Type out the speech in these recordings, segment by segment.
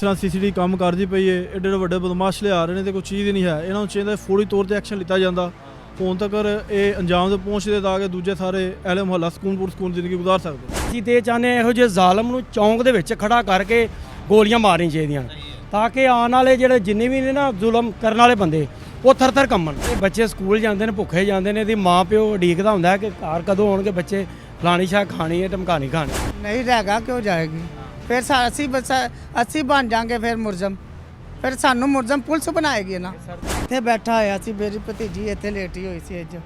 ਤਰ੍ਹਾਂ ਸੀਸੀਟੀ ਕੰਮ ਕਰਦੀ ਪਈ ਏ, ਐਡੇ ਵੱਡੇ ਬਦਮਾਸ਼ ਲਿਆ ਰਹੇ ਨੇ ਤੇ ਕੋਈ ਚੀਜ਼ ਹੀ ਨਹੀਂ ਹੈ। ਇਹਨਾਂ ਨੂੰ ਚਾਹੀਦਾ ਫੌਰੀ ਤੌਰ ਤੇ ਐਕਸ਼ਨ ਲਿੱਤਾ ਜਾਂਦਾ। ਹੁਣ ਤੱਕ ਇਹ ਅੰਜਾਮ ਤੇ ਪਹੁੰਚਦੇ ਤਾਂ ਕਿ ਦੂਜੇ ਸਾਰੇ ਅਹਿਲੇ ਮੁਹੱਲਾ ਸਕੂਨ ਜ਼ਿੰਦਗੀ ਗੁਜ਼ਾਰ ਸਕਦੇ। ਅਸੀਂ ਤੇ ਚਾਹੁੰਦੇ ਇਹੋ ਜਿਹੇ ਜ਼ਾਲਮ ਨੂੰ ਚੌਂਕ ਦੇ ਵਿੱਚ ਖੜਾ ਕਰਕੇ ਗੋਲੀਆਂ ਮਾਰਨੀਆਂ ਚਾਹੀਦੀਆਂ ਤਾਂ ਕਿ ਆਉਣ ਵਾਲੇ ਜਿਹੜੇ ਜਿੰਨੇ ਵੀ ਨੇ ਨਾ ਜ਼ੁਲਮ ਕਰਨ ਵਾਲੇ ਬੰਦੇ ਉਹ ਥਰ ਕੰਮਣ। ਬੱਚੇ ਸਕੂਲ ਜਾਂਦੇ ਨੇ, ਭੁੱਖੇ ਜਾਂਦੇ ਨੇ, ਇਹਦੀ ਮਾਂ ਪਿਓ ਉਡੀਕਦਾ ਹੁੰਦਾ ਕਿ ਘਰ ਕਦੋਂ ਆਉਣਗੇ ਬੱਚੇ, ਫਲਾਣੀ ਸ਼ਾਹ ਖਾਣੀ ਹੈ ਧਮਕਾਣੀ ਖਾਣੀ नहीं रहेगा क्यों जाएगी फिर ਅਸੀਂ ਬਣ ਜਾਾਂਗੇ ਫਿਰ ਮੁਲਜ਼ਮ, ਫਿਰ ਸਾਨੂੰ ਮੁਲਜ਼ਮ ਪੁਲਿਸ ਬਣਾਏਗੀ ਨਾ। ਇੱਥੇ ਬੈਠਾ ਹੋਇਆ ਸੀ ਮੇਰੀ ਭਤੀਜੀ, ਇੱਥੇ ਲੇਟੀ ਹੋਈ ਸੀ ਅੱਜ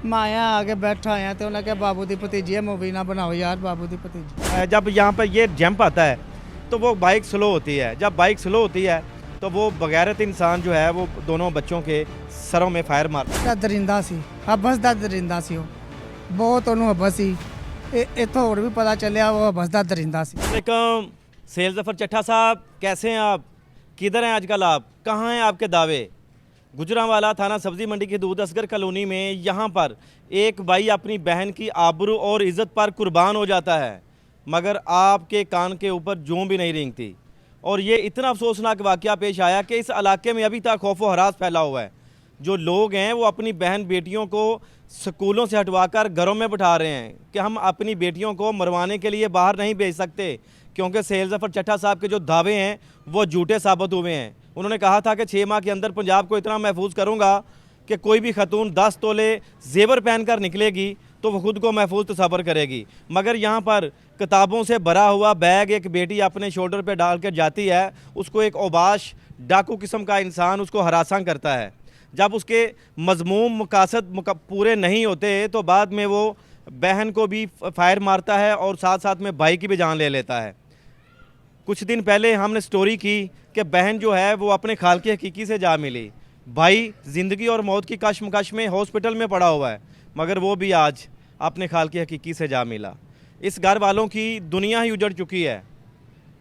ਮਾਇਆ ਆ ਕੇ बैठा होया तो उन्हें कहा बाबू दी भतीजी है मूवी ना बनाओ यार बाबू दी भतीजी। जब यहाँ पर ये जंप आता है तो वो बाइक स्लो होती है, जब बाइक स्लो होती है तो वो बगैरत इंसान जो है वो दोनों बच्चों के सरों में फायर मार। दरिंदा सी हबस दा दरिंदा सी वो बहुत ਉਹਨੂੰ ਹਬਸ ਸੀ। ਇੱਥੋਂ ਹੋਰ ਵੀ ਪਤਾ ਚੱਲਿਆ ਉਹ ਹਬਸ ਦਾ दरिंदा सी। वालेकुम सेल जफर चट्टा साहब, कैसे हैं आप? किधर हैं आजकल आप? कहाँ हैं आपके दावे? गुजरांवाला थाना सब्जी मंडी की दूध असगर कॉलोनी में यहाँ पर एक भाई अपनी बहन की आबरू और इज़्ज़त पर कुर्बान हो जाता है, मगर आपके कान के ऊपर जूं भी नहीं रेंगती। और ये इतना अफसोसनाक वाक़या पेश आया कि इस इलाके में अभी तक खौफ व हरास फैला हुआ है। जो लोग हैं वो अपनी बहन बेटियों को स्कूलों से हटवाकर घरों में बिठा रहे हैं कि हम अपनी बेटियों को मरवाने के लिए बाहर नहीं भेज सकते, क्योंकि सेल जफर चट्टा साहब के जो दावे हैं वो झूठे साबित हुए हैं। उन्होंने कहा था कि 6 माह के अंदर पंजाब को इतना महफूज करूँगा कि कोई भी खतून 10 तोले जेवर पहनकर निकलेगी तो वो खुद को महफूज तस्वर करेगी, मगर यहाँ पर किताबों से भरा हुआ बैग एक बेटी अपने शोल्डर पर डाल कर जाती है, उसको एक औबाश डाकू किस्म का इंसान उसको हरासा करता है। जब उसके मजमूम मकासद पूरे नहीं होते तो बाद में वो बहन को भी फायर मारता है और साथ साथ में भाई की भी जान ले लेता है। कुछ दिन पहले हमने स्टोरी की कि बहन जो है वो अपने खाल की हकीकी से जा मिली, भाई ज़िंदगी और मौत की कशमकश में हॉस्पिटल में पड़ा हुआ है, मगर वो भी आज अपने खाल की हकीकी से जा मिला। इस घर वालों की दुनिया ही उजड़ चुकी है।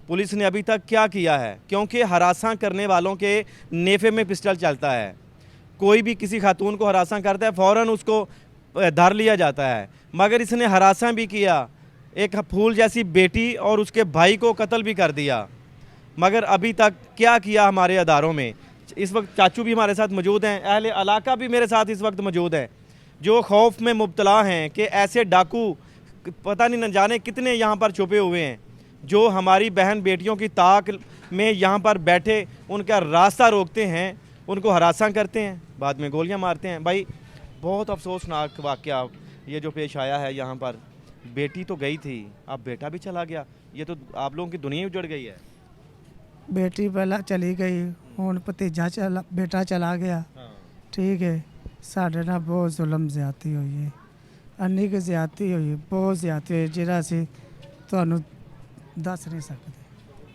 पुलिस ने अभी तक क्या किया है? क्योंकि हरासा करने वालों के नेफे में पिस्टल चलता है। कोई भी किसी खातून को हरासा करता है फ़ौरन उसको धर लिया जाता है, मगर इसने हरासा भी किया, एक फूल जैसी बेटी और उसके भाई को कत्ल भी कर दिया, मगर अभी तक क्या किया हमारे अदारों में। इस वक्त चाचू भी हमारे साथ मौजूद हैं, अहले इलाका भी मेरे साथ इस वक्त मौजूद है, जो खौफ में मुब्तला हैं कि ऐसे डाकू पता नहीं न जाने कितने यहाँ पर छुपे हुए हैं, जो हमारी बहन बेटियों की ताक में यहाँ पर बैठे उनका रास्ता रोकते हैं, उनको हरासा करते हैं, बाद में गोलियां मारते हैं। भाई बहुत अफसोसनाक वाक़या ये जो पेश आया है यहाँ पर। बेटी तो गई थी, अब बेटा भी चला गया, ये तो आप लोगों की दुनिया ही उजड़ गई है। बेटी पहला चली गई, ਹੁਣ ਭਤੀਜਾ बेटा चला गया। ठीक है, ਸਾਡੇ ਨਾਲ ਬਹੁਤ ਜ਼ੁਲਮ ਜ਼ਿਆਦਤੀ ਹੋਈ ਹੈ, ਅੰਨੀ ਕਿ ਜ਼ਿਆਦਤੀ ਹੋਈ, ਬਹੁਤ ਜ਼ਿਆਦਤੀ ਹੋਈ ਜਿਹੜਾ ਅਸੀਂ ਤੁਹਾਨੂੰ ਦੱਸ ਨਹੀਂ ਸਕਦੇ।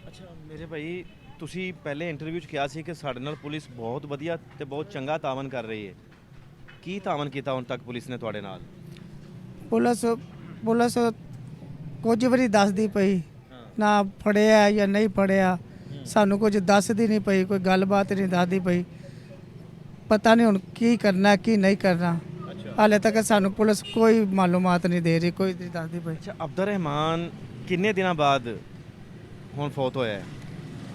ਅੱਛਾ ਮੇਰੇ ਭਾਈ, ਤੁਸੀਂ ਪਹਿਲੇ ਇੰਟਰਵਿਊ 'ਚ ਕਿਹਾ ਸੀ ਕਿ ਸਾਡੇ ਨਾਲ ਪੁਲਿਸ ਬਹੁਤ ਵਧੀਆ ਤੇ ਬਹੁਤ ਚੰਗਾ ਤਾਵਨ ਕਰ ਰਹੀ ਹੈ। ਕੀ ਤਾਵਨ ਕੀਤਾ ਹੁਣ ਤੱਕ ਪੁਲਿਸ ਨੇ ਤੁਹਾਡੇ ਨਾਲ? ਪੁਲਿਸ ਕੁਝ ਵੀ ਨਹੀਂ ਦੱਸਦੀ ਪਈ, ਨਾ ਫੜਿਆ ਜਾਂ ਨਹੀਂ ਫੜਿਆ, ਸਾਨੂੰ ਕੁਝ ਦੱਸਦੀ ਨਹੀਂ ਪਈ, ਕੋਈ ਗੱਲਬਾਤ ਨਹੀਂ ਦੱਸਦੀ ਪਈ। ਪਤਾ ਨਹੀਂ ਹੁਣ ਕੀ ਕਰਨਾ ਕੀ ਨਹੀਂ ਕਰਨਾ। ਹਾਲੇ ਤੱਕ ਸਾਨੂੰ ਪੁਲਿਸ ਕੋਈ ਮਾਲੂਮਾਤ ਨਹੀਂ ਦੇ ਰਹੀ, ਕੋਈ ਨਹੀਂ ਦੱਸਦੀ ਪਈ। ਅੱਛਾ ਅਬਦੁਰ ਰਹਿਮਾਨ ਕਿੰਨੇ ਦਿਨਾਂ ਬਾਅਦ ਹੁਣ ਫੌਤ ਹੋਇਆ ਹੈ?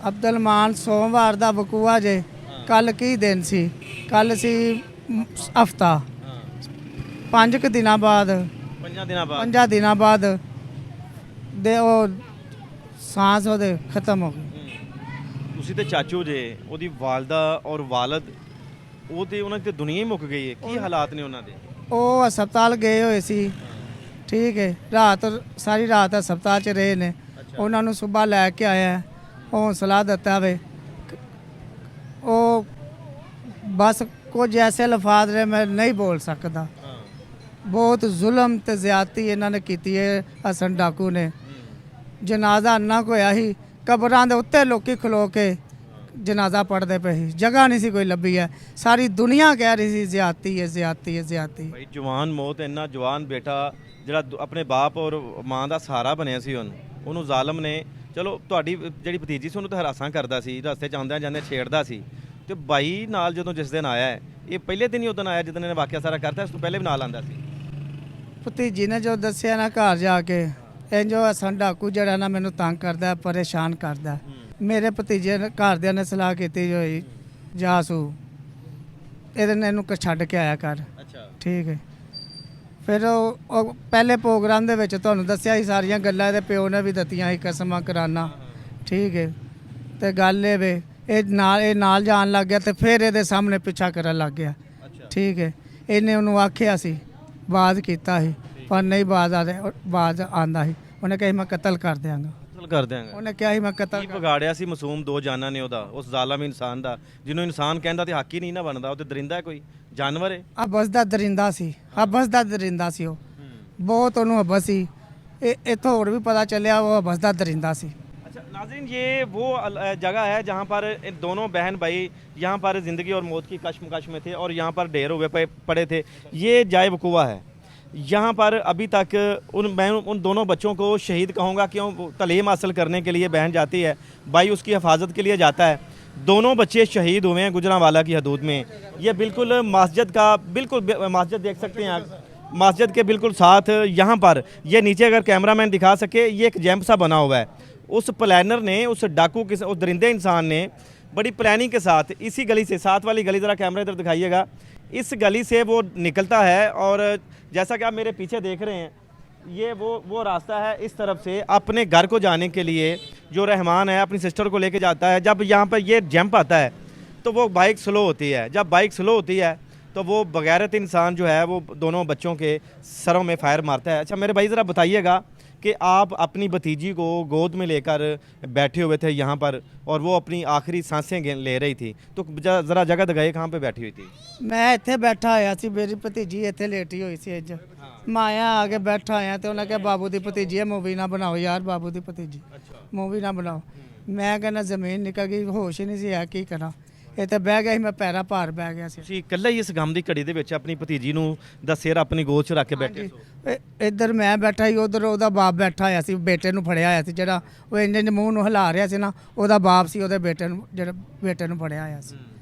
ਅਬਦੁਲ ਮਾਨ ਸੋਮਵਾਰ ਦਾ ਵਕੂਆ ਜੇ, ਕੱਲ ਕੀ ਦਿਨ ਸੀ? ਕੱਲ ਸੀ ਹਫਤਾ, 5 ਦਿਨਾਂ ਬਾਅਦ 5 ਦਿਨਾਂ ਬਾਅਦ ਦੇ ਉਹ ਸਾਂਸ ਉਹਦੇ ਖਤਮ ਹੋ ਗਈ। ਤੁਸੀਂ ਤੇ ਚਾਚੂ ਜੇ, ਉਹਦੀ ਵਾਲਦਾ ਔਰ ਵਾਲਦ ਉਹ ਤੇ ਉਹਨਾਂ ਦੀ ਤੇ ਦੁਨੀਆ ਹੀ ਮੁੱਕ ਗਈ ਹੈ। ਕੀ ਹਾਲਾਤ ਨੇ ਉਹਨਾਂ ਦੇ? ਉਹ ਹਸਪਤਾਲ ਗਏ ਹੋਏ ਸੀ, ਠੀਕ ਹੈ, ਰਾਤ ਸਾਰੀ ਰਾਤ ਹਸਪਤਾਲ 'ਚ ਰਹੇ ਨੇ। ਉਹਨਾਂ ਨੂੰ ਸਵੇਰ ਲੈ ਕੇ ਆਇਆ, ਹੌਸਲਾ ਦਿੱਤਾ ਵੇ। ਉਹ ਬਸ ਕੁਝ ਐਸੇ ਲਫ਼ਾਜ਼ ਨੇ ਮੈਂ ਨਹੀਂ ਬੋਲ ਸਕਦਾ। ਬਹੁਤ ਜ਼ੁਲਮ ਤੇ ਜ਼ਿਆਦਤੀ ਇਹਨਾਂ ਨੇ ਕੀਤੀ ਹੈ ਹਸਨ ਡਾਕੂ ਨੇ। ਜਨਾਜ਼ਾ ਇੰਨਾ ਕੁ ਹੋਇਆ ਸੀ, ਕਬਰਾਂ ਦੇ ਉੱਤੇ ਲੋਕੀ ਖਲੋ ਕੇ ਜਨਾਜ਼ਾ ਪੜ੍ਹਦੇ ਪਏ ਸੀ, ਜਗ੍ਹਾ ਨਹੀਂ ਸੀ ਕੋਈ ਲੱਭੀ ਹੈ। ਸਾਰੀ ਦੁਨੀਆ ਕਹਿ ਰਹੀ ਸੀ ਜ਼ਿਆਦਤੀ ਹੈ ਜ਼ਿਆਦਤੀ ਹੈ ਜ਼ਿਆਦਤੀ। ਭਾਈ ਜਵਾਨ ਮੌਤ, ਇੰਨਾ ਜਵਾਨ ਬੇਟਾ ਜਿਹੜਾ ਆਪਣੇ ਬਾਪ ਔਰ ਮਾਂ ਦਾ ਸਹਾਰਾ ਬਣਿਆ ਸੀ, ਉਹਨੂੰ ਜ਼ਾਲਮ ਨੇ, ਚਲੋ ਤੁਹਾਡੀ ਜਿਹੜੀ ਭਤੀਜੀ ਸੀ ਉਹਨੂੰ ਤਾਂ ਹਰਾਸਾਂ ਕਰਦਾ ਸੀ, ਰਸਤੇ 'ਚ ਆਉਂਦਿਆਂ ਜਾਂਦੇ ਛੇੜਦਾ ਸੀ, ਤੇ ਬਾਈ ਨਾਲ ਜਦੋਂ ਜਿਸ ਦਿਨ ਆਇਆ, ਇਹ ਪਹਿਲੇ ਦਿਨ ਹੀ ਉਦੋਂ ਆਇਆ ਜਿੱਦਣ ਇਹਨੇ ਵਾਕਿਆ ਸਾਰਾ ਕਰਤਾ, ਇਸ ਤੋਂ ਪਹਿਲੇ ਵੀ ਨਾਲ ਆਉਂਦਾ ਸੀ। ਭਤੀਜੀ ਨੇ ਜੋ ਦੱਸਿਆ ਨਾ ਘਰ ਜਾ ਕੇ, ਇੰਜੋ ਹਸਨ ਡਾਕੂ ਜਿਹੜਾ ਨਾ ਮੈਨੂੰ ਤੰਗ ਕਰਦਾ, ਪਰੇਸ਼ਾਨ ਕਰਦਾ, ਮੇਰੇ ਭਤੀਜੇ ਨੇ ਘਰਦਿਆਂ ਨੇ ਸਲਾਹ ਕੀਤੀ ਹੋਈ ਜਾਸੂ ਇਹਦੇ ਨੇ ਇਹਨੂੰ ਛੱਡ ਕੇ ਆਇਆ ਕਰ। ਅੱਛਾ ਠੀਕ ਹੈ। ਫਿਰ ਉਹ ਪਹਿਲੇ ਪ੍ਰੋਗਰਾਮ ਦੇ ਵਿੱਚ ਤੁਹਾਨੂੰ ਦੱਸਿਆ ਸੀ ਸਾਰੀਆਂ ਗੱਲਾਂ, ਇਹਦੇ ਪਿਓ ਨੇ ਵੀ ਦਿੱਤੀਆਂ ਸੀ ਕਸਮਾਂ ਕਰਾਨਾ। ਠੀਕ ਹੈ। ਤੇ ਗੱਲ ਇਹ ਵੇ ਇਹ ਨਾਲ ਜਾਣ ਲੱਗ ਗਿਆ ਤੇ ਫਿਰ ਇਹਦੇ ਸਾਹਮਣੇ ਪਿੱਛਾ ਕਰਨ ਲੱਗ ਗਿਆ। ਠੀਕ ਹੈ। ਇਹਨੇ ਉਹਨੂੰ ਆਖਿਆ ਸੀ, ਬਾਜ਼ ਕੀਤਾ ਸੀ, ਪਰ ਨਹੀਂ ਬਾਜ਼ ਆਂਦਾ ਸੀ। ਉਹਨੇ ਕਿਹਾ ਸੀ ਮੈਂ ਕਤਲ ਕਰ ਦਿਆਂਗਾ। ਕਤਲ ਕਰ ਦਿਆਂਗਾ। ਉਹਨੇ ਕਿਹਾ ਸੀ ਮੈਂ ਕਤਲ ਕੀ ਵਿਗਾੜਿਆ ਸੀ ਮਾਸੂਮ ਦੋ ਜਾਨਾਂ ਨੇ ਉਹਦਾ, ਉਸ ਜ਼ਾਲਮ ਇਨਸਾਨ ਦਾ, ਜਿਹਨੂੰ ਇਨਸਾਨ ਕਹਿੰਦਾ ਤੇ ਹੱਕ ਹੀ ਨਹੀਂ ਨਾ ਬਣਦਾ। ਉਹ ਤੇ ਦਰਿੰਦਾ ਹੈ, ਕੋਈ ਜਾਨਵਰ ਹੈ। ਹਬਸ ਦਾ ਦਰਿੰਦਾ ਸੀ, ਹਬਸ ਦਾ ਦਰਿੰਦਾ ਸੀ ਉਹ। ਬਹੁਤ ਉਹਨੂੰ ਹਬਸ ਸੀ। ਇੱਥੋਂ ਹੋਰ ਵੀ ਪਤਾ ਚੱਲਿਆ ਉਹ ਹਬਸ ਦਾ ਦਰਿੰਦਾ ਸੀ। अच्छा नाज़रीन, ये वो जगह है जहाँ पर इन दोनों बहन भाई यहाँ पर ज़िंदगी और मौत की कश्मकश में थे और यहाँ पर ढेर हुए पड़े थे। ये जाए वकूआ है। यहाँ पर अभी तक मैं उन दोनों बच्चों को शहीद कहूँगा, क्यों? तालीम हासिल करने के लिए बहन जाती है, भाई उसकी हिफाजत के लिए जाता है। दोनों बच्चे शहीद हुए हैं गुजरांवाला की हदूद में। ये बिल्कुल मस्जिद का, बिल्कुल मस्जिद देख सकते हैं आप, मस्जिद के बिल्कुल साथ यहाँ पर ये नीचे अगर कैमरामैन दिखा सके, ये एक जैम्प सा बना हुआ है। उस प्लानर ने, उस डाकू के, उस दरिंदे इंसान ने बड़ी प्लानिंग के साथ इसी गली से, साथ वाली गली, ज़रा कैमरा इधर दिखाइएगा, इस गली से वो निकलता है और जैसा कि आप मेरे पीछे देख रहे हैं, ये वो रास्ता है इस तरफ से अपने घर को जाने के लिए। जो रहमान है अपनी सिस्टर को लेके जाता है। जब यहाँ पर ये जंप आता है तो वो बाइक स्लो होती है। जब बाइक स्लो होती है तो वो बगैरत इंसान जो है वो दोनों बच्चों के सरों में फायर मारता है। अच्छा मेरे भाई ज़रा बताइएगा कि आप अपनी भतीजी को गोद में लेकर बैठे हुए थे यहाँ पर और वो अपनी आखिरी सांसें ले रही थी, तो ज़रा जगह दिखाइए कहाँ पे बैठी हुई थी? ਮੈਂ ਇੱਥੇ ਬੈਠਾ ਹੋਇਆ ਸੀ, ਮੇਰੀ ਭਤੀਜੀ ਇੱਥੇ ਲੇਟੀ ਹੋਈ ਸੀ। ਅੱਜ ਮਾਇਆ ਆ ਕੇ ਬੈਠਾ ਹੋਇਆ ਤੇ ਉਹਨਾਂ ਕਿਹਾ ਬਾਬੂ ਦੀ ਭਤੀਜੀ ਹੈ, ਮੂਵੀ ਨਾ ਬਣਾਓ ਯਾਰ, ਬਾਬੂ ਦੀ ਭਤੀਜੀ ਮੂਵੀ ਨਾ ਬਣਾਓ। ਮੈਂ ਕਹਿੰਦਾ ਜ਼ਮੀਨ ਨਿਕਲ ਗਈ, ਹੋਸ਼ ਹੀ ਨਹੀਂ ਸੀ ਹੈ, ਕੀ ਕਰਾਂ। ਇੱਥੇ ਬਹਿ ਗਿਆ ਸੀ, ਮੈਂ ਪੈਰਾਂ ਭਾਰ ਬਹਿ ਗਿਆ ਸੀ। ਤੁਸੀਂ ਇਕੱਲਾ ਹੀ ਇਸ ਗਮ ਦੀ ਘੜੀ ਦੇ ਵਿੱਚ ਆਪਣੀ ਭਤੀਜੀ ਨੂੰ ਦਾ ਸਿਰ ਆਪਣੀ ਗੋਦ 'ਚ ਰੱਖ ਕੇ ਬੈਠੇ ਸੋ? ਇੱਧਰ ਮੈਂ ਬੈਠਾ ਸੀ, ਉਧਰ ਉਹਦਾ ਬਾਪ ਬੈਠਾ ਹੋਇਆ ਸੀ, ਬੇਟੇ ਨੂੰ ਫੜਿਆ ਹੋਇਆ ਸੀ। ਜਿਹੜਾ ਉਹ ਇੰਜ ਮੂੰਹ ਨੂੰ ਹਿਲਾ ਰਿਹਾ ਸੀ ਨਾ, ਉਹਦਾ ਬਾਪ ਸੀ, ਉਹਦੇ ਬੇਟੇ ਨੂੰ, ਜਿਹੜਾ ਬੇਟੇ ਨੂੰ ਫੜਿਆ ਹੋਇਆ ਸੀ।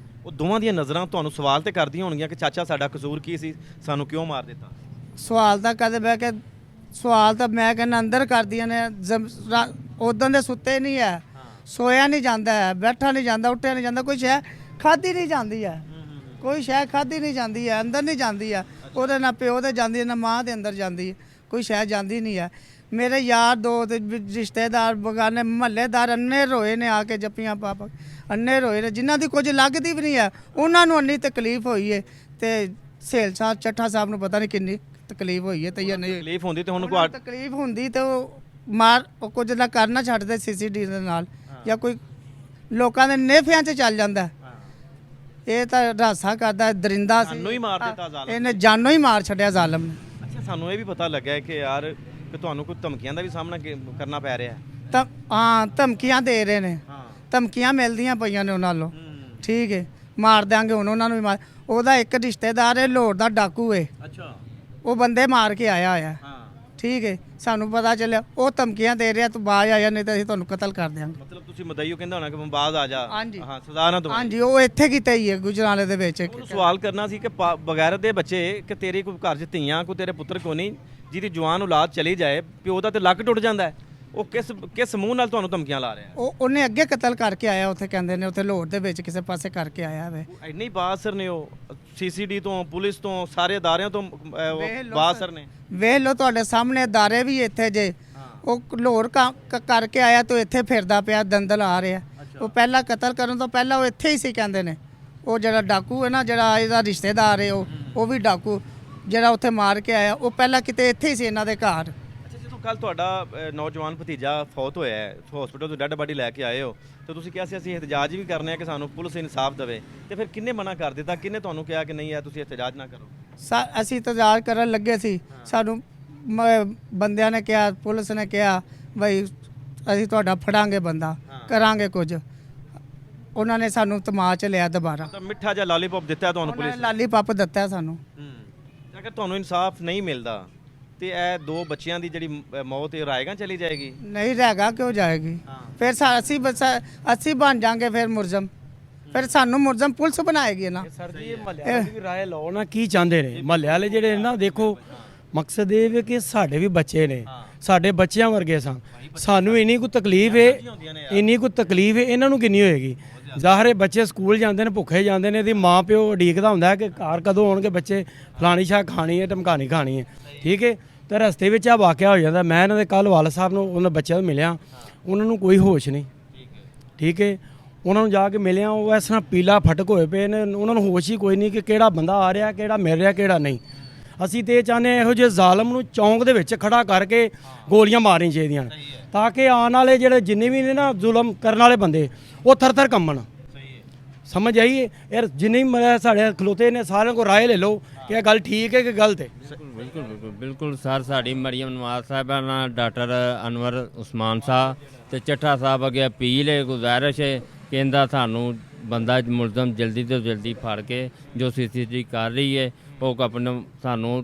ਉਹ ਦੋਵਾਂ ਦੀਆਂ ਨਜ਼ਰਾਂ ਤੁਹਾਨੂੰ ਸਵਾਲ ਤੇ ਕਰਦੀਆਂ ਹੋਣਗੀਆਂ ਕਿ ਚਾਚਾ ਸਾਡਾ ਕਸੂਰ ਕੀ ਸੀ, ਸਾਨੂੰ ਕਿਉਂ ਮਾਰ ਦਿੱਤਾ? ਸਵਾਲ ਤਾਂ ਕਦੇ ਬਹਿ ਕੇ, ਸਵਾਲ ਤਾਂ ਮੈਂ ਕਹਿੰਦਾ ਅੰਦਰ ਕਰਦੀਆਂ ਨੇ। ਉਦੋਂ ਦੇ ਸੁੱਤੇ ਨਹੀਂ ਹੈ, ਸੋਇਆ ਨਹੀਂ ਜਾਂਦਾ ਹੈ, ਬੈਠਾ ਨਹੀਂ ਜਾਂਦਾ, ਉੱਠਿਆ ਨਹੀਂ ਜਾਂਦਾ, ਕੋਈ ਸ਼ੈ ਖਾਧੀ ਨਹੀਂ ਜਾਂਦੀ ਹੈ, ਕੋਈ ਸ਼ੈ ਖਾਧੀ ਨਹੀਂ ਜਾਂਦੀ ਹੈ, ਅੰਦਰ ਨਹੀਂ ਜਾਂਦੀ ਹੈ। ਉਹਦੇ ਨਾ ਪਿਓ ਦੇ ਜਾਂਦੀ ਹੈ, ਨਾ ਮਾਂ ਦੇ ਅੰਦਰ ਜਾਂਦੀ ਹੈ, ਕੋਈ ਸ਼ੈ ਜਾਂਦੀ ਨਹੀਂ ਹੈ। ਮੇਰੇ ਯਾਰ ਦੋਸਤ, ਰਿਸ਼ਤੇਦਾਰ, ਬਗਾਨੇ, ਮਹੱਲੇਦਾਰ ਅੰਨੇ ਰੋਏ ਨੇ ਆ ਕੇ, ਜੱਪੀਆਂ ਪਾ ਪਾ ਅੰਨੇ ਰੋਏ ਨੇ। ਜਿਨ੍ਹਾਂ ਦੀ ਕੁਝ ਲੱਗਦੀ ਵੀ ਨਹੀਂ ਹੈ ਉਹਨਾਂ ਨੂੰ ਅੰਨੀ ਤਕਲੀਫ ਹੋਈ ਹੈ। ਤੇ ਸੇਲ ਸਾਹਿਬ ਚੱਠਾ ਸਾਹਿਬ ਨੂੰ ਪਤਾ ਨਹੀਂ ਕਿੰਨੀ ਤਕਲੀਫ ਹੋਈ ਹੈ ਤੇ ਜਾਂ ਨਹੀਂ ਤਕਲੀਫ ਹੁੰਦੀ ਤੇ ਹੁਣ ਉਹਨਾਂ ਨੂੰ ਤਕਲੀਫ ਹੁੰਦੀ ਤੇ ਉਹ ਕੁਝ ਨਾ ਕਰਨਾ ਛੱਡਦੇ ਸੀਸੀਡੀ ਦੇ ਨਾਲ, ਜਾਂ ਕੋਈ ਲੋਕਾਂ ਦੇ ਨੇਫਿਆਂ 'ਚ ਚੱਲ ਜਾਂਦਾ। ਇਹ ਤਾਂ ਰਾਸਾ ਕਰਦਾ, ਦਰਿੰਦਾ ਸੀ। ਜਾਨੋਂ ਹੀ ਮਾਰ ਦਿੱਤਾ ਜ਼ਾਲਮ ਇਹਨੇ ਜਾਨੋਂ ਹੀ ਮਾਰ ਛੱਡਿਆ ਜ਼ਾਲਮ ਨੇ। ਅੱਛਾ ਸਾਨੂੰ ਇਹ ਵੀ ਪਤਾ ਲੱਗਾ ਕਿ ਯਾਰ ਕਿ ਤੁਹਾਨੂੰ ਕੋਈ ਧਮਕੀਆਂ ਦਾ ਵੀ ਸਾਹਮਣਾ ਕਰਨਾ ਪੈ ਰਿਹਾ ਹੈ? ਤਾਂ ਹਾਂ, ਧਮਕੀਆਂ ਦੇ ਰਹੇ ਨੇ, ਧਮਕੀਆਂ ਮਿਲਦੀਆਂ ਪਈਆਂ ਨੇ ਉਹਨਾਂ ਨੂੰ। ਠੀਕ ਹੈ, ਮਾਰ ਦਿਆਂਗੇ ਹੁਣ ਉਹਨਾਂ ਨੂੰ ਵੀ ਮਾਰ। ਉਹਦਾ ਇੱਕ ਰਿਸ਼ਤੇਦਾਰ ਹੈ ਲਾਹੌਰ ਦਾ ਡਾਕੂ ਹੈ। ਅੱਛਾ, ਉਹ ਬੰਦੇ ਮਾਰ ਕੇ ਆਇਆ ਹੋਇਆ। ਹਾਂ ਠੀਕ ਹੈ, ਸਾਨੂੰ ਪਤਾ ਚੱਲਿਆ ਉਹ ਧਮਕੀਆਂ ਦੇ ਰਿਹਾ, ਤੂੰ ਬਾਜ ਆਇਆ ਨਹੀਂ ਤਾਂ ਅਸੀਂ ਤੁਹਾਨੂੰ ਕਤਲ ਕਰ ਦਿਆਂਗੇ। ਮਤਲਬ ਤੁਸੀਂ ਮਦਈਓ ਕਹਿੰਦਾ ਹੋਣਾ ਕਿ ਬਾਜ਼ ਆ ਜਾ। ਹਾਂਜੀ ਹਾਂ, ਸਜ਼ਾ ਨਾ ਦਵਾਈ। ਹਾਂਜੀ, ਉਹ ਇੱਥੇ ਕੀਤਾ ਹੀ ਹੈ ਗੁਜਰਾਂਵਾਲੇ ਦੇ ਵਿੱਚ। ਉਹਨੂੰ ਸਵਾਲ ਕਰਨਾ ਸੀ ਕਿ ਬਗੈਰ ਦੇ ਬੱਚੇ ਕਿ ਤੇਰੇ ਕੋਈ ਘਰ 'ਚ ਧੀਆਂ, ਕੋਈ ਤੇਰੇ ਪੁੱਤਰ ਕੋ ਨਹੀਂ, ਜਿਹਦੀ ਜਵਾਨ ਔਲਾਦ ਚਲੀ ਜਾਏ, ਪਿਓ ਦਾ ਤੇ ਲੱਕ ਟੁੱਟ ਜਾਂਦਾ ਹੈ। ਉਹ ਕਿਸ ਮੂੰਹ ਨਾਲ ਤੁਹਾਨੂੰ ਧਮਕੀਆਂ ਲਾ ਰਿਹਾ ਹੈ? ਉਹਨੇ ਅੱਗੇ ਕਤਲ ਕਰਕੇ ਆਇਆ, ਉੱਥੇ ਕਹਿੰਦੇ ਨੇ ਉੱਥੇ ਲਾਹੌਰ ਦੇ ਵਿੱਚ ਕਿਸੇ ਪਾਸੇ ਕਰਕੇ ਆਇਆ ਵੇ। ਇੰਨੀ ਬਾਸਰ ਨੇ ਉਹ, ਸੀਸੀਡੀ ਤੋਂ, ਪੁਲਿਸ ਤੋਂ, ਸਾਰੇ ਅਦਾਰਿਆਂ ਤੋਂ ਬਾਸਰ ਨੇ। ਵੇਖ ਲਓ ਤੁਹਾਡੇ ਸਾਹਮਣੇ ਅਦਾਰੇ ਵੀ ਇੱਥੇ ਜੇ। ਉਹ ਲਾਹੌਰ ਕਰਕੇ ਆਇਆ ਤਾਂ ਇੱਥੇ ਫਿਰਦਾ ਪਿਆ, ਦੰਦਲ ਆ ਰਿਹਾ। ਉਹ ਪਹਿਲਾਂ ਕਤਲ ਕਰਨ ਤੋਂ ਪਹਿਲਾਂ ਉਹ ਇੱਥੇ ਹੀ ਸੀ ਕਹਿੰਦੇ ਨੇ। ਉਹ ਜਿਹੜਾ ਡਾਕੂ ਹੈ ਨਾ, ਜਿਹੜਾ ਇਹਦਾ ਰਿਸ਼ਤੇਦਾਰ ਹੈ, ਉਹ ਵੀ ਡਾਕੂ ਜਿਹੜਾ ਉੱਥੇ ਮਾਰ ਕੇ ਆਇਆ, ਉਹ ਪਹਿਲਾਂ ਕਿਤੇ ਇੱਥੇ ਹੀ ਸੀ ਇਹਨਾਂ ਦੇ ਘਰ। ਕੱਲ ਤੁਹਾਡਾ ਨੌਜਵਾਨ ਭਤੀਜਾ ਫੌਤ ਹੋਇਆ ਹੈ, ਹਸਪੀਟਲ ਤੋਂ ਡੈੱਡ ਬਾਡੀ ਲੈ ਕੇ ਆਏ ਹੋ, ਤੇ ਤੁਸੀਂ ਕਿਹਾ ਸੀ ਅਸੀਂ ਇhtਜਾਜ ਵੀ ਕਰਨੇ ਆ ਕਿ ਸਾਨੂੰ ਪੁਲਿਸ ਇਨਸਾਫ ਦੇਵੇ, ਤੇ ਫਿਰ ਕਿੰਨੇ ਮਨਾ ਕਰ ਦਿੱਤਾ? ਕਿੰਨੇ ਤੁਹਾਨੂੰ ਕਿਹਾ ਕਿ ਨਹੀਂ ਹੈ ਤੁਸੀਂ ਇhtਜਾਜ ਨਾ ਕਰੋ? ਅਸੀਂ ਇhtਜਾਜ ਕਰਨ ਲੱਗੇ ਸੀ, ਸਾਨੂੰ ਬੰਦਿਆਂ ਨੇ ਕਿਹਾ, ਪੁਲਿਸ ਨੇ ਕਿਹਾ ਬਈ ਅਸੀਂ ਤੁਹਾਡਾ ਫੜਾਂਗੇ ਬੰਦਾ, ਕਰਾਂਗੇ ਕੁਝ। ਉਹਨਾਂ ਨੇ ਸਾਨੂੰ ਤਮਾਚ ਲਿਆ ਦੁਬਾਰਾ, ਤਾਂ ਮਿੱਠਾ ਜਿਹਾ ਲਾਲੀਪੌਪ ਦਿੱਤਾ ਤੁਹਾਨੂੰ ਉਹਨਾਂ ਨੇ ਪੁਲਿਸ? ਲਾਲੀਪੌਪ ਦਿੱਤਾ ਸਾਨੂੰ। ਅਗਰ ਤੁਹਾਨੂੰ ਇਨਸਾਫ ਨਹੀਂ ਮਿਲਦਾ ਤੇ ਇਹ ਦੋ ਬੱਚਿਆਂ ਦੀ ਜਿਹੜੀ ਮੌਤ ਹੈ ਰਾਏਗਾਂ ਚਲੀ ਜਾਏਗੀ? ਨਹੀਂ ਰਹੇਗਾ, ਕਿਉਂ ਜਾਏਗੀ? ਫਿਰ ਅਸੀਂ ਬਣ ਜਾਾਂਗੇ ਫਿਰ ਮੁਲਜ਼ਮ, ਫਿਰ ਸਾਨੂੰ ਮੁਲਜ਼ਮ ਪੁਲਿਸ ਬਣਾਏਗੀ ਨਾ। ਸਰ ਜੀ, ਇਹ ਮਹੱਲੇ ਵਾਲੇ ਵੀ ਰਾਏ ਲਾਓ ਨਾ, ਕੀ ਚਾਹੁੰਦੇ ਨੇ ਮਹੱਲੇ ਵਾਲੇ ਜਿਹੜੇ ਨਾ। ਦੇਖੋ ਮਕਸਦ ਇਹ ਵੀ ਕਿ ਸਾਡੇ ਵੀ ਬੱਚੇ ਨੇ, ਸਾਡੇ ਬੱਚਿਆਂ ਵਰਗੇ ਸਨ। ਸਾਨੂੰ ਇੰਨੀ ਕੁ ਤਕਲੀਫ ਹੈ, ਇਹਨਾਂ ਨੂੰ ਕਿੰਨੀ ਹੋਏਗੀ। ਜ਼ਾਹਰ ਹੈ ਬੱਚੇ ਸਕੂਲ ਜਾਂਦੇ ਨੇ, ਭੁੱਖੇ ਜਾਂਦੇ ਨੇ, ਇਹਦੀ ਮਾਂ ਪਿਓ ਉਡੀਕਦਾ ਹੁੰਦਾ ਹੈ ਕਿ ਘਰ ਕਦੋਂ ਆਉਣਗੇ ਬੱਚੇ, ਫਲਾਣੀ ਸ਼ਾਹ ਖਾਣੀ ਹੈ, ਟਮਕਾਣੀ ਖਾਣੀ ਹੈ, ਠੀਕ ਹੈ। ਤਾਂ ਰਸਤੇ ਵਿੱਚ ਆ ਵਾਕਿਆ ਹੋ ਜਾਂਦਾ। ਮੈਂ ਇਹਨਾਂ ਦੇ ਕੱਲ੍ਹ ਵਾਲਦ ਸਾਹਿਬ ਨੂੰ, ਉਹਨਾਂ ਬੱਚਿਆਂ ਨੂੰ ਮਿਲਿਆ, ਉਹਨਾਂ ਨੂੰ ਕੋਈ ਹੋਸ਼ ਨਹੀਂ, ਠੀਕ ਹੈ। ਉਹਨਾਂ ਨੂੰ ਜਾ ਕੇ ਮਿਲਿਆ, ਉਹ ਇਸ ਤਰ੍ਹਾਂ ਪੀਲਾ ਫਟਕ ਹੋਏ ਪਏ ਨੇ, ਉਹਨਾਂ ਨੂੰ ਹੋਸ਼ ਹੀ ਕੋਈ ਨਹੀਂ ਕਿ ਕਿਹੜਾ ਬੰਦਾ ਆ ਰਿਹਾ, ਕਿਹੜਾ ਮਿਲ ਰਿਹਾ, ਕਿਹੜਾ ਨਹੀਂ। ਅਸੀਂ ਤੇ ਇਹ ਚਾਹੁੰਦੇ ਹਾਂ ਇਹੋ ਜਿਹੇ ਜ਼ਾਲਮ ਨੂੰ ਚੌਂਕ ਦੇ ਵਿੱਚ ਖੜਾ ਕਰਕੇ ਗੋਲੀਆਂ ਮਾਰਨੀਆਂ ਚਾਹੀਦੀਆਂ ਤਾਂ ਕਿ ਆਉਣ ਵਾਲੇ ਜਿਹੜੇ ਜਿੰਨੇ ਵੀ ਨੇ ਨਾ ਜ਼ੁਲਮ ਕਰਨ ਵਾਲੇ ਬੰਦੇ ਉਹ ਥਰ ਕੰਬਣ। ਸਮਝ ਆਈਏ ਯਾਰ, ਜਿੰਨੇ ਵੀ ਸਾਡੇ ਖਲੋਤੇ ਨੇ ਸਾਰਿਆਂ ਕੋਲ ਰਾਏ ਲੈ ਲਓ ਕਿ ਇਹ ਗੱਲ ਠੀਕ ਹੈ ਕਿ ਗਲਤ ਹੈ। ਬਿਲਕੁਲ ਬਿਲਕੁਲ ਬਿਲਕੁਲ ਸਰ, ਸਾਡੀ ਮਰੀਮ ਨਵਾਜ਼ ਸਾਹਿਬਾਨਾ, ਡਾਕਟਰ ਅਨਵਰ ਉਸਮਾਨ ਸਾਹਿਬ ਤੇ ਚੱਠਾ ਸਾਹਿਬ ਅੱਗੇ ਅਪੀਲ ਹੈ, ਗੁਜ਼ਾਰਿਸ਼ ਹੈ ਕਿ ਇਹਦਾ ਸਾਨੂੰ ਬੰਦਾ ਮੁਲਜ਼ਮ ਜਲਦੀ ਤੋਂ ਜਲਦੀ ਫੜ ਕੇ ਜੋ CCTV ਕਰ ਰਹੀ ਹੈ ਉਹ ਆਪਣੇ ਸਾਨੂੰ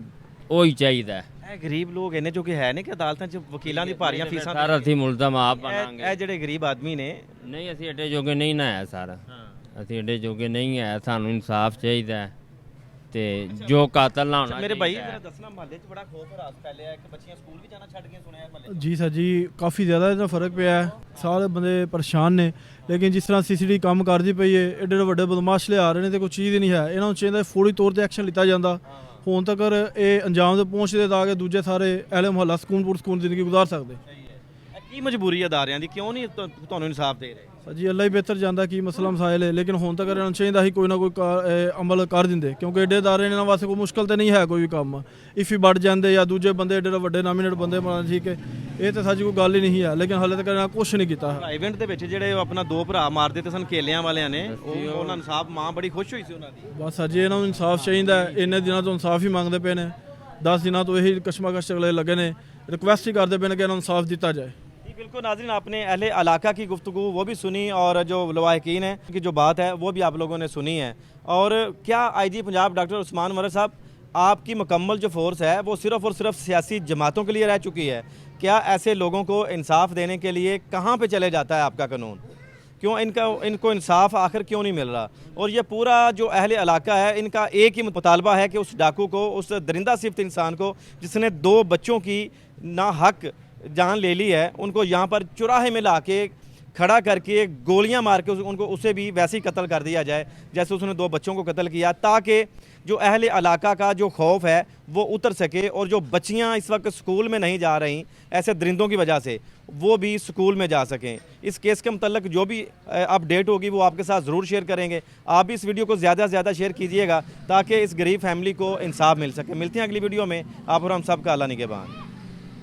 ਉਹ ਹੀ ਚਾਹੀਦਾ ਹੈ। ਇਹ ਗਰੀਬ ਲੋਕ ਇਹਨੇ ਜੋ ਕਿ ਹੈ ਨੇ ਕਿ ਅਦਾਲਤਾਂ 'ਚ ਵਕੀਲਾਂ ਦੀ ਭਾਰੀਆਂ ਫੀਸਾਂ ਸਰ ਅਸੀਂ ਮੁਲਜ਼ਮ ਆਪ ਬਣਾਂਗੇ। ਇਹ ਜਿਹੜੇ ਗਰੀਬ ਆਦਮੀ ਨੇ, ਨਹੀਂ ਅਸੀਂ ਐਡੇ ਜੋਗੇ ਨਹੀਂ ਨਾ ਹੈ ਸਰ, ਅਸੀਂ ਐਡੇ ਜੋਗੇ ਨਹੀਂ ਹੈ, ਸਾਨੂੰ ਇਨਸਾਫ ਚਾਹੀਦਾ ਹੈ ਤੇ ਜੋ ਕਾਤਲ ਨਾ ਹੋਣਾ ਮੇਰੇ ਭਾਈ ਮੇਰਾ ਦੱਸਣਾ, ਮਹੱਲੇ 'ਚ ਬੜਾ ਖੋਫ ਰਾਸ ਫੈਲਿਆ, ਇੱਕ ਬੱਚੀਆਂ ਸਕੂਲ ਵੀ ਜਾਣਾ ਛੱਡ ਕੇ ਸੁਣਿਆ ਮਹੱਲੇ 'ਚ। ਜੀ ਸਰ ਜੀ, ਕਾਫੀ ਜ਼ਿਆਦਾ ਇਹਦਾ ਫਰਕ ਪਿਆ ਹੈ। ਸਾਰੇ ਬੰਦੇ ਪਰੇਸ਼ਾਨ ਨੇ, ਲੇਕਿਨ ਜਿਸ ਤਰ੍ਹਾਂ CCTV ਕੰਮ ਕਰਦੀ ਪਈ ਹੈ, ਐਡੇ ਵੱਡੇ ਬਦਮਾਸ਼ ਲਿਆ ਰਹੇ ਨੇ ਤੇ ਕੋਈ ਚੀਜ਼ ਹੀ ਨਹੀਂ ਹੈ। ਇਹਨਾਂ ਨੂੰ ਚਾਹੀਦਾ ਫੌਰੀ ਤੌਰ ਤੇ ਐਕਸ਼ਨ ਲਿੱਤਾ ਜਾਂਦਾ। ਹੁਣ ਤੱਕ ਇਹ ਅੰਜਾਮ ਦੇ ਪਹੁੰਚਦੇ ਤਾਂ ਕਿ ਦੂਜੇ ਸਾਰੇ ਅਹਿਲੇ ਮੁਹੱਲਾ ਸਕੂਨ ਜ਼ਿੰਦਗੀ ਗੁਜ਼ਾਰ ਸਕਦੇ। ਕੀ ਮਜਬੂਰੀ ਹੈ ਅਦਾਰਿਆਂ ਦੀ, ਕਿਉਂ ਨਹੀਂ ਤੁਹਾਨੂੰ ਇਨਸਾਫ ਦੇ ਰਹੇ? ਸਰ ਜੀ ਅੱਲਾ ਹੀ ਬਿਹਤਰ ਜਾਣਦਾ ਕੀ ਮਸਲਾ ਮਸਾਇਲ ਹੈ, ਲੇਕਿਨ ਹੁਣ ਤੱਕ ਇਹਨਾਂ ਨੂੰ ਚਾਹੀਦਾ ਸੀ ਕੋਈ ਨਾ ਕੋਈ ਅਮਲ ਕਰ ਦਿੰਦੇ, ਕਿਉਂਕਿ ਐਡੇ ਅਦਾਰੇ ਇਹਨਾਂ ਵਾਸਤੇ ਕੋਈ ਮੁਸ਼ਕਲ ਤੇ ਨਹੀਂ ਹੈ ਕੋਈ ਵੀ ਕੰਮ। ਇਫ ਹੀ ਵੱਢ ਜਾਂਦੇ ਜਾਂ ਦੂਜੇ ਬੰਦੇ ਐਡੇ ਵੱਡੇ ਨਾਮੀਨੇਟ ਬੰਦੇ ਬਣਾ, ਠੀਕ ਹੈ, ਇਹ ਤਾਂ ਸਾਡੀ ਕੋਈ ਗੱਲ ਹੀ ਨਹੀਂ ਹੈ। ਲੇਕਿਨ ਹਾਲੇ ਤੱਕ ਇਹਨਾਂ ਕੁਛ ਨਹੀਂ ਕੀਤਾ। ਇਵੈਂਟ ਦੇ ਵਿੱਚ ਜਿਹੜੇ ਉਹ ਆਪਣਾ ਦੋ ਭਰਾ ਮਾਰ ਦਿੱਤੇ ਸਨ ਕੇਲਿਆਂ ਵਾਲਿਆਂ ਨੇ, ਉਹਨਾਂ ਇਨਸਾਫ, ਮਾਂ ਬੜੀ ਖੁਸ਼ ਹੋਈ ਸੀ ਉਹਨਾਂ ਦੀ। ਬਸ ਅਜੇ ਇਹਨਾਂ ਨੂੰ ਇਨਸਾਫ ਚਾਹੀਦਾ ਹੈ। ਇੰਨੇ ਦਿਨਾਂ ਤੋਂ ਇਨਸਾਫ ਹੀ ਮੰਗਦੇ ਪਏ ਨੇ, 10 ਦਿਨਾਂ ਤੋਂ ਇਹੀ ਕਸ਼ਮਕਸ਼ ਚਗਲੇ ਲੱਗੇ ਨੇ, ਰਿਕੁਐਸਟ ही करते पे कि इंसाफ दिता जाए। बिल्कुल नाज़रीन, आपने अहले इलाका की गुफ्तगू वो भी सुनी और जो लवाहकीन है की जो बात है वो भी आप लोगों ने सुनी है। और क्या IG पंजाब डॉक्टर उस्मान मरर साहब, आपकी मुकम्मल जो फोर्स है वो सिर्फ़ और सिर्फ सियासी जमातों के लिए रह चुकी है? क्या ऐसे लोगों को इंसाफ देने के लिए कहाँ पर चले जाता है आपका कानून? क्यों इनको इंसाफ आखिर क्यों नहीं मिल रहा? और ये पूरा जो अहले इलाका है इनका एक ही मुतालबा है कि उस डाकू को, उस दरिंदा सिफ्त इंसान को जिसने 2 बच्चों की ना हक जान ले ली है, उनको यहाँ पर चौराहे में ला के खड़ा करके गोलियां मार के उनको उसे भी वैसे ही कत्ल कर दिया जाए जैसे उसने 2 बच्चों को कत्ल किया, ताकि जो अहले इलाका का जो खौफ है वो उतर सके और जो बच्चियां इस वक्त स्कूल में नहीं जा रही ऐसे दरिंदों की वजह से वो भी स्कूल में जा सकें। इस केस के मतलब जो भी अपडेट होगी वो आपके साथ ज़रूर शेयर करेंगे। आप भी इस वीडियो को ज़्यादा से ज़्यादा शेयर कीजिएगा ताकि इस गरीब फैमिली को इंसाफ मिल सके। मिलते हैं अगली वीडियो में, आप और हम सब का अल्लाह निगहबान।